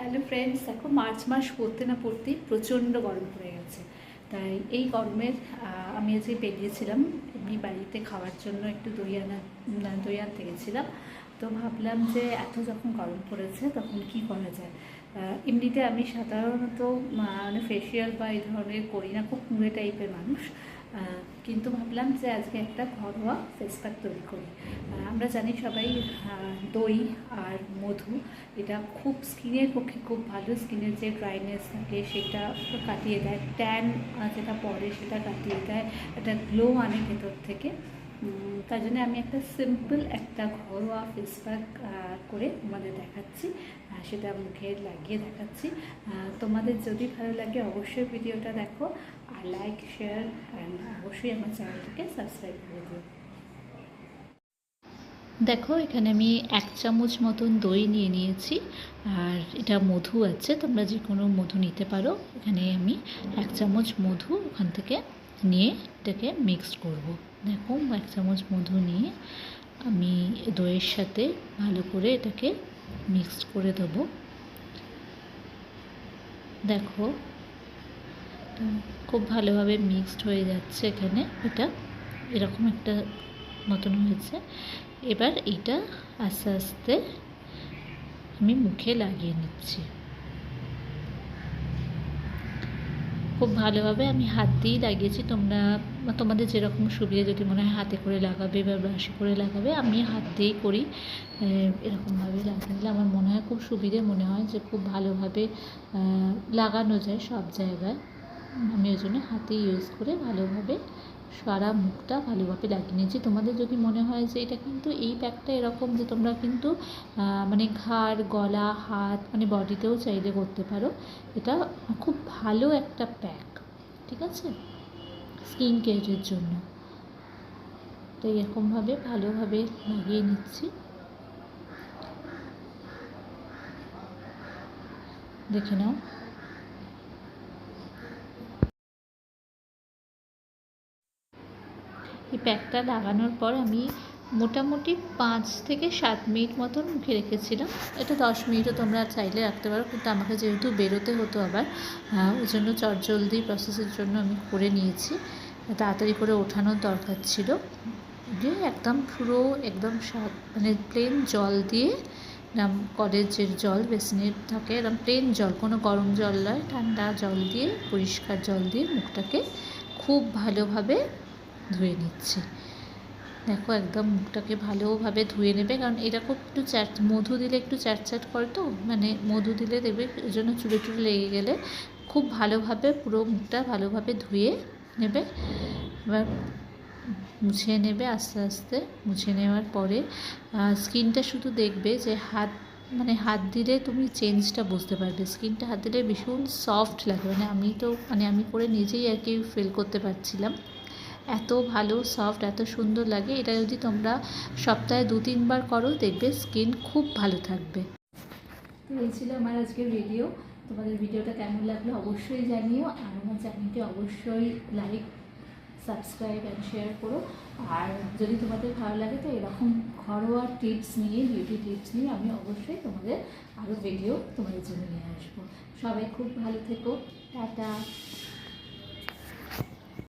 Hello friends, দেখো March মাস পড়তে না পড়তেই প্রচণ্ড গরম পড়ে গেছে। তাই এই গরমের আমি আজকে বেরিয়েছিলাম এমনি বাড়িতে খাওয়ার জন্য, একটু দই আনতে গেছিলাম। তো ভাবলাম যে এত যখন গরম পড়েছে তখন কি করা যায়। এমনিতে আমি সাধারণত মানে ফেসিয়াল বা এই ধরনের করি না, খুব মুড়ে টাইপের মানুষ। কিন্তু ভাবলাম যে আজকে একটা ঘরোয়া ফেস প্যাক তৈরি করি। আমরা জানি সবাই দই আর মধু এটা খুব স্কিনের পক্ষে খুব ভালো। স্কিনের যে ড্রাইনেস থাকে সেটা কাটিয়ে দেয়, ট্যান যেটা পড়ে সেটা কাটিয়ে দেয়, একটা গ্লো আনে ভেতর থেকে। তার জন্য আমি একটা সিম্পল একটা ঘরোয়া ফেস প্যাক করে তোমাদের দেখাচ্ছি, সেটা মুখে লাগিয়ে দেখাচ্ছি। তোমাদের যদি ভালো লাগে অবশ্যই ভিডিওটা দেখো, আর লাইক শেয়ার অ্যান্ড অবশ্যই আমার চ্যানেলটাকে সাবস্ক্রাইব করে দিও। দেখো এখানে আমি 1 চামচ মতন দই নিয়ে নিয়েছি, আর এটা মধু আছে, তোমরা যে কোনো মধু নিতে পারো। এখানে আমি 1 চামচ মধু ওখান থেকে নিয়ে এটাকে মিক্সড করব। দেখো 1 চামচ মধু নিয়ে আমি দইয়ের সাথে ভালো করে এটাকে মিক্সড করে দেবো। দেখো খুব ভালোভাবে মিক্সড হয়ে যাচ্ছে, এখানে এটা এরকম একটা মতন হয়েছে। এবার এটা আস্তে আস্তে আমি মুখে লাগিয়ে নিচ্ছি। খুব ভালোভাবে আমি হাত দিয়েই লাগিয়েছি, তোমাদের যেরকম সুবিধা, যদি মনে হয় হাতে করে লাগাবে বা ব্রাশে করে লাগাবে, আমি হাত দিয়েই করি। এরকমভাবে লাগিয়ে নিলে আমার মনে হয় খুব সুবিধে, মনে হয় যে খুব ভালোভাবে লাগানো যায় সব জায়গায়। আমি ওই জন্য হাতে ইউজ করে ভালোভাবে সারা মুখটা ভালোভাবে লাগিয়ে নিয়েছি। তোমাদের যদি মনে হয় যে এটা কিন্তু এই প্যাকটা এরকম যে তোমরা কিন্তু মানে ঘাড়, গলা, হাত মানে বডিতেও চাইলে করতে পারো। এটা খুব ভালো একটা প্যাক, ঠিক আছে, স্কিন কেয়ারের জন্য। তো এরকমভাবে ভালোভাবে লাগিয়ে নিচ্ছি, দেখে নাও। এই প্যাকটা লাগানোর পর আমি মোটামুটি 5 থেকে 7 মিনিট মতন মুখে রেখেছিলাম। এটা 10 মিনিটও তোমরা চাইলে রাখতে পারো, কিন্তু আমাকে যেহেতু বেরোতে হতো আবার, ওই জন্য চটজলদি প্রসেসের জন্য আমি করে নিয়েছি। তাড়াতাড়ি করে ওঠানোর দরকার ছিল। দিয়ে একদম পুরো একদম মানে প্লেন জল দিয়ে, কলের যে জল বেসিনের থাকে, এরকম প্লেন জল, কোনো গরম জল নয়, ঠান্ডা জল দিয়ে, পরিষ্কার জল দিয়ে মুখটাকে খুব ভালোভাবে ধুয়ে নিচ্ছি। দেখো একদম মুখটাকে ভালোভাবে ধুয়ে নেবে, কারণ এটা খুব একটু মধু দিলে একটু চ্যাটচ্যাট করে, তো মানে মধু দিলে দেবে, ওই জন্য চুলে টুলে লেগে গেলে খুব ভালোভাবে পুরো মুখটা ভালোভাবে ধুয়ে নেবে। এবার মুছে নেবে আস্তে আস্তে। মুছে নেওয়ার পরে স্কিনটা শুধু দেখবে যে হাত দিলে তুমি চেঞ্জটা বুঝতে পারবে। স্কিনটা হাত দিলে ভীষণ সফট লাগে, আমি করে নিজেই আর কি ফিল করতে পারছিলাম, এত ভালো সফট, এত সুন্দর লাগে। এটা যদি তোমরা সপ্তাহে 2-3 বার করো, দেখবে স্কিন খুব ভালো থাকবে। তো এই ছিল আমার আজকের ভিডিও। তোমাদের ভিডিওটা কেমন লাগলো অবশ্যই জানিও, আর আমার চ্যানেলটি অবশ্যই লাইক, সাবস্ক্রাইব অ্যান্ড শেয়ার করো। আর যদি তোমাদের ভালো লাগে তো এরকম ঘরোয়া টিপস নিয়ে, বিউটি টিপস নিয়ে আমি অবশ্যই তোমাদের আরও ভিডিও তোমাদের জন্য নিয়ে আসবো। সবাই খুব ভালো থেকো, টাটা।